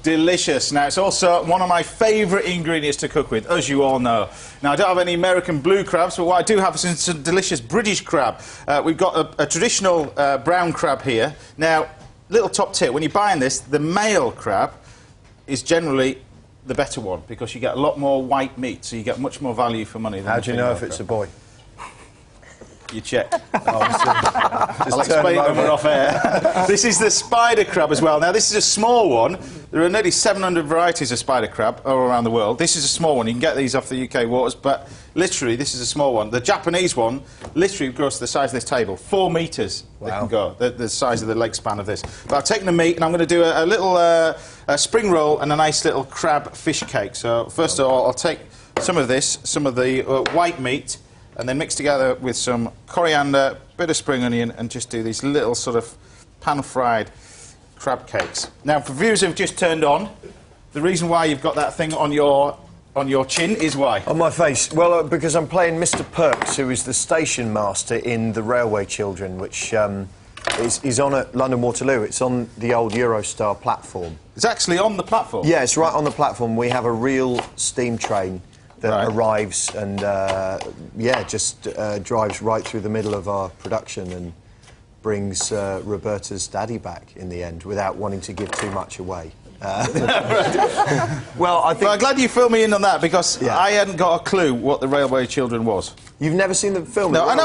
delicious. Now, it's also one of my favourite ingredients to cook with, as you all know. Now, I don't have any American blue crabs, but what I do have is some delicious British crab. We've got a traditional brown crab here. Now, little top tip, when you're buying this, the male crab is generally the better one, because you get a lot more white meat, so you get much more value for money. How do you know if it's a boy? You check. I'll explain when we're off air. This is the spider crab as well. Now, this is a small one. There are nearly 700 varieties of spider crab all around the world. This is a small one. You can get these off the UK waters, but literally, this is a small one. The Japanese one literally grows to the size of this table. 4 metres they can go, the size of the leg span of this. But I've taken the meat, and I'm going to do a little spring roll and a nice little crab fish cake. So, first of all, I'll take some of this, some of the white meat, and then mix together with some coriander, bit of spring onion, and just do these little sort of pan-fried crab cakes. Now, for viewers who've just turned on, the reason why you've got that thing on your chin is why? On my face? Well, because I'm playing Mr. Perks, who is the station master in The Railway Children, which is on at London Waterloo. It's on the old Eurostar platform. It's actually on the platform? Yeah, it's right on the platform. We have a real steam train that arrives and, just drives right through the middle of our production and brings Roberta's daddy back in the end without wanting to give too much away. Well, I think... Well, I'm glad you filled me in on that, because I hadn't got a clue what The Railway Children was. You've never seen the film? No, I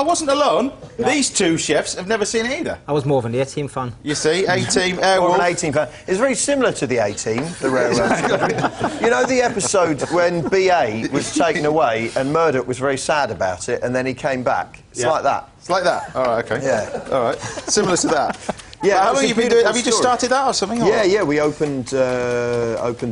wasn't alone. No. These two chefs have never seen it either. I was more of an A-Team fan. You see, A-Team, More of an A-Team fan. It's very similar to the A-Team, The Railway Children. You know the episode when BA was taken away and Murdoch was very sad about it, and then he came back? It's like that. It's like that? All right, OK. Yeah. All right. Similar to that. Yeah, how long have you been doing? Have you just started that or something? Or? Yeah, we opened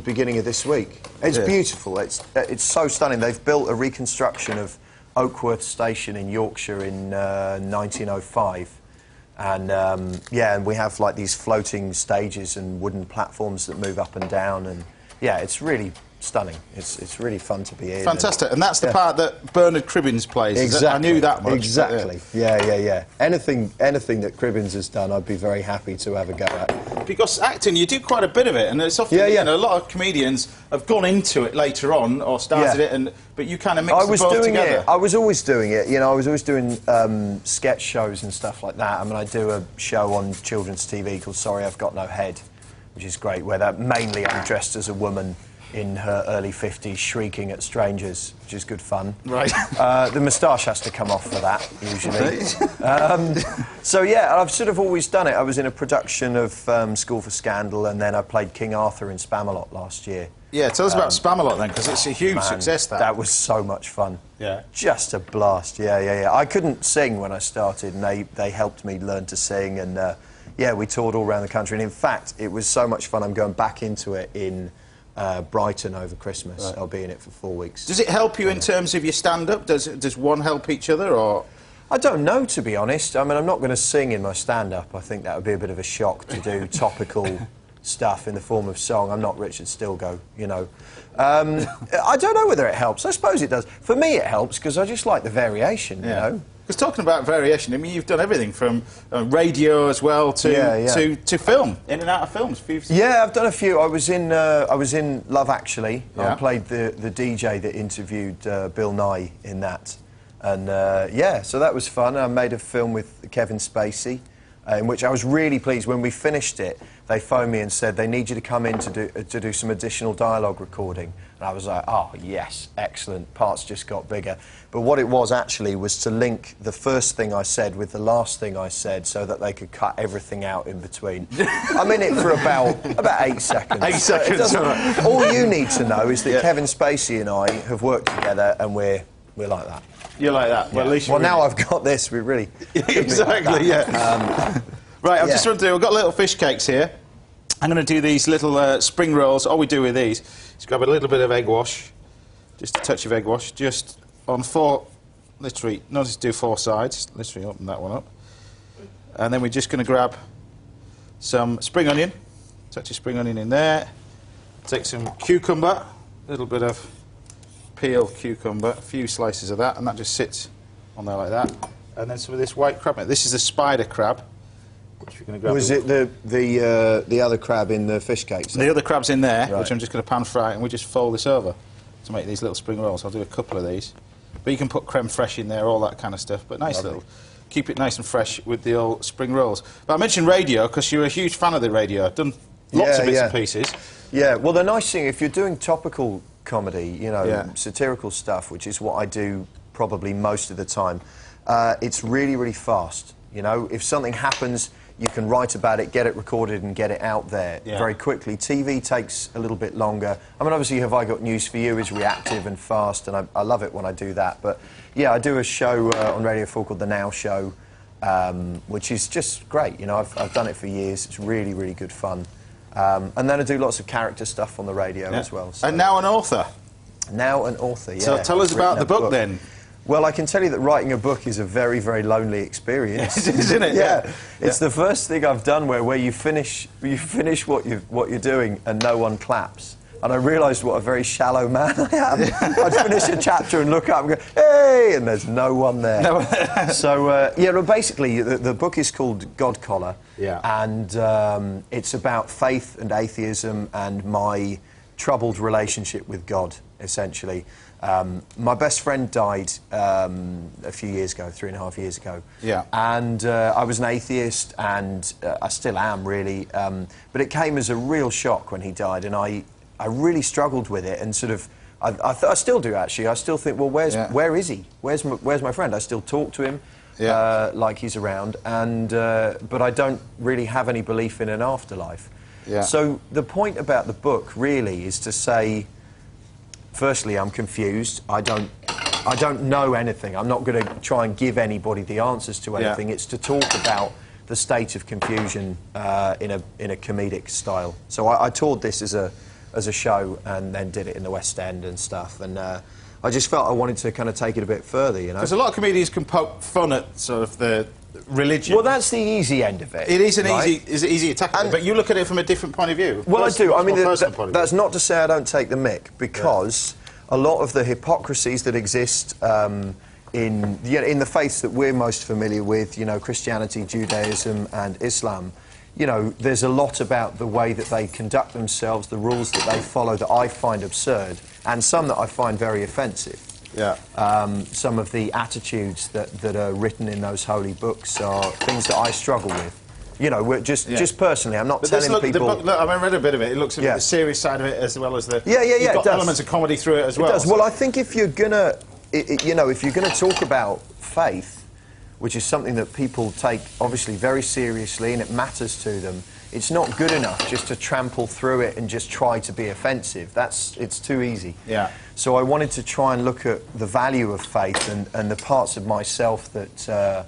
beginning of this week. It's beautiful. It's so stunning. They've built a reconstruction of Oakworth Station in Yorkshire in 1905, and and we have like these floating stages and wooden platforms that move up and down, and it's really stunning. It's really fun to be in. Fantastic, and that's the part that Bernard Cribbins plays. Exactly. I knew that much. Exactly. Yeah. Anything that Cribbins has done, I'd be very happy to have a go at. Because acting, you do quite a bit of it, and it's often you know, a lot of comedians have gone into it later on or started it, but you kind of mix them both together. I was always doing it. You know, I was always doing sketch shows and stuff like that. I mean, I do a show on children's TV called Sorry I've Got No Head, which is great, where mainly I'm dressed as a woman in her early 50s, shrieking at strangers, which is good fun. Right. The moustache has to come off for that, usually. So, I've sort of always done it. I was in a production of School for Scandal, and then I played King Arthur in Spamalot last year. Yeah, tell us about Spamalot then, because it's a huge success, that was so much fun. Yeah. Just a blast, yeah. I couldn't sing when I started, and they helped me learn to sing, and, we toured all around the country. And, in fact, it was so much fun, I'm going back into it in Brighton over Christmas. Right. I'll be in it for 4 weeks. Does it help you in terms of your stand-up? Does one help each other, or...? I don't know, to be honest. I mean, I'm not going to sing in my stand-up. I think that would be a bit of a shock to do topical stuff in the form of song. I'm not Richard Stilgo, you know. I don't know whether it helps. I suppose it does. For me, it helps, because I just like the variation, you know. Because talking about variation, I mean, you've done everything from radio as well to film, in and out of films. Yeah, I've done a few. I was in Love Actually. I played the DJ that interviewed Bill Nye in that, and so that was fun. I made a film with Kevin Spacey, in which I was really pleased. When we finished it, they phoned me and said they need you to come in to do some additional dialogue recording. And I was like, oh, yes, excellent. Parts just got bigger. But what it was actually was to link the first thing I said with the last thing I said so that they could cut everything out in between. I'm in it for about 8 seconds. 8 seconds, all you need to know is that Kevin Spacey and I have worked together, and we're like that. You're like that? Yeah. Well, at least now I've got this, we really... Exactly, right, I've just run through. We've got little fish cakes here. I'm going to do these little spring rolls. All we do with these is grab a little bit of egg wash, just a touch of egg wash, just on 4, literally, notice do 4 sides, literally open that one up. And then we're just going to grab some spring onion, touch of spring onion in there, take some cucumber, a little bit of peeled cucumber, a few slices of that, and that just sits on there like that. And then some of this white crab. This is a spider crab. which we're going to grab. Was it the other crab in the fish cakes? The other crab's in there, Right. which I'm just going to pan fry, and we just fold this over to make these little spring rolls. I'll do a couple of these. But you can put creme fraiche in there, all that kind of stuff. But nice little... Keep it nice and fresh with the old spring rolls. But I mentioned radio because you're a huge fan of the radio. I've done lots of bits and pieces. Yeah, well, the nice thing, if you're doing topical comedy, you know, satirical stuff, which is what I do probably most of the time, it's really, really fast. You know, if something happens, you can write about it, get it recorded and get it out there very quickly. TV takes a little bit longer. I mean, obviously, Have I Got News For You is reactive and fast, and I love it when I do that. But, yeah, I do a show on Radio 4 called The Now Show, which is just great. You know, I've done it for years. It's really, really good fun. And then I do lots of character stuff on the radio as well. So. And now an author. Now an author, yeah. So tell us about the book then. Well, I can tell you that writing a book is a very, very lonely experience. Isn't it? Yeah. It's the first thing I've done where you finish what you're doing and no one claps. And I realised what a very shallow man I am. I'd finish a chapter and look up and go, hey, and there's no one there. So, yeah, well, basically, the book is called God Collar. Yeah. And it's about faith and atheism and my troubled relationship with God, essentially. My best friend died a few years ago, 3.5 years ago. Yeah. And I was an atheist, and I still am, really. But it came as a real shock when he died, and I really struggled with it, and sort of... I still do, actually. I still think, well, where is he? Where's my friend? I still talk to him like he's around, and but I don't really have any belief in an afterlife. Yeah. So the point about the book, really, is to say... Firstly, I'm confused. I don't know anything. I'm not going to try and give anybody the answers to anything. It's to talk about the state of confusion in a comedic style. So I toured this as a show and then did it in the West End and stuff. And I just felt I wanted to kind of take it a bit further, you know. Because a lot of comedians can poke fun at sort of the religion. Well, that's the easy end of it. It is an easy attack, but you look at it from a different point of view. Well, I do. I mean, that's not to say I don't take the mick, because a lot of the hypocrisies that exist in the faiths that we're most familiar with, you know, Christianity, Judaism and Islam, you know, there's a lot about the way that they conduct themselves, the rules that they follow that I find absurd, and some that I find very offensive. Yeah. Some of the attitudes that are written in those holy books are things that I struggle with. You know, just personally, I'm not telling people... The book, look, I read a bit of it. It looks at the serious side of it as well as the... You've got elements of comedy through it as well. It does. Well, I think if you're gonna, you know, if you're gonna talk about faith, which is something that people take obviously very seriously and it matters to them, it's not good enough just to trample through it and just try to be offensive. It's too easy. Yeah. So I wanted to try and look at the value of faith and the parts of myself that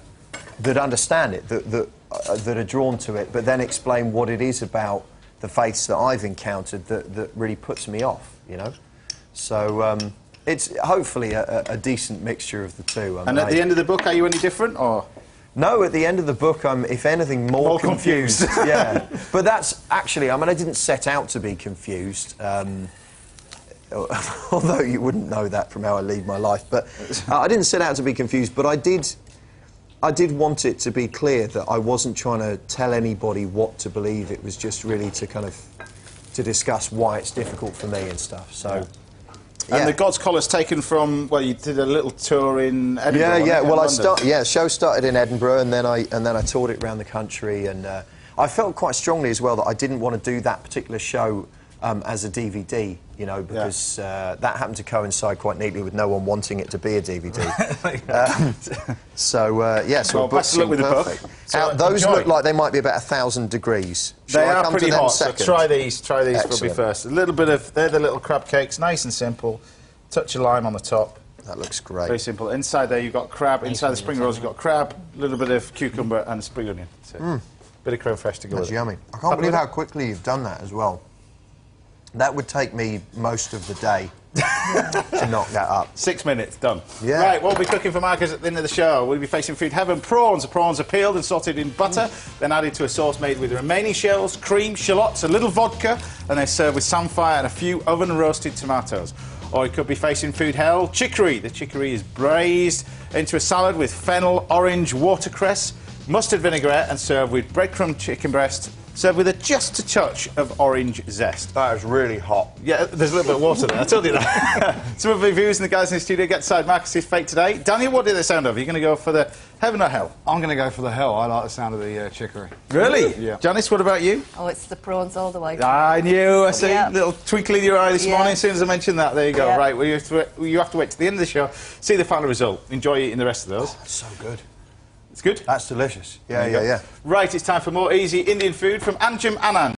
understand it, that are drawn to it, but then explain what it is about the faiths that I've encountered that really puts me off, you know? So it's hopefully a decent mixture of the two. And at the end of the book, are you any different, or...? No, at the end of the book, I'm, if anything, more confused. Yeah. But that's actually, I mean, I didn't set out to be confused, although you wouldn't know that from how I lead my life, but I didn't set out to be confused, but I did want it to be clear that I wasn't trying to tell anybody what to believe. It was just really to kind of discuss why it's difficult for me and stuff. So, and the God's Collar's taken from, well, you did a little tour in Edinburgh. Yeah. Well, show started in Edinburgh, and then I toured it around the country, and I felt quite strongly as well that I didn't want to do that particular show as a DVD, you know, because that happened to coincide quite neatly with no one wanting it to be a DVD. So best of luck with the book. So those look like they might be about 1,000 degrees. They are pretty hot, so try these Excellent. probably first. A little bit of, they're the little crab cakes, nice and simple. Touch of lime on the top. That looks great. Very simple. Inside there you've got crab, inside the spring rolls you've got crab, a little bit of cucumber and spring onion. So, bit of creme fraiche to go with it. That's yummy. I can't believe how quickly you've done that as well. That would take me most of the day to knock that up. 6 minutes, done. Yeah. Right, what we'll be cooking for Marcus at the end of the show. We'll be facing Food Heaven prawns. The prawns are peeled and salted in butter, then added to a sauce made with remaining shells, cream, shallots, a little vodka, and then served with samphire and a few oven-roasted tomatoes. Or it could be facing Food Hell, chicory. The chicory is braised into a salad with fennel, orange, watercress, mustard vinaigrette, and serve with breadcrumb chicken breast, served with just a touch of orange zest. That is really hot. Yeah, there's a little bit of water there, I told you that. Some of the viewers and the guys in the studio get side Marcus's fate today. Daniel, what did they sound of? Are you going to go for the heaven or hell? I'm going to go for the hell. I like the sound of the chicory. Really? Yeah. Janice, what about you? Oh, it's the prawns all the way. I knew, I see. Yep. Little twinkle in your eye this Yeah. morning as soon as I mentioned that. There you go. Yep. Right, well, you have to wait to the end of the show, see the final result. Enjoy eating the rest of those. That's so good. It's good? That's delicious. Yeah, There you go. yeah. Right, it's time for more easy Indian food from Anjum Anand.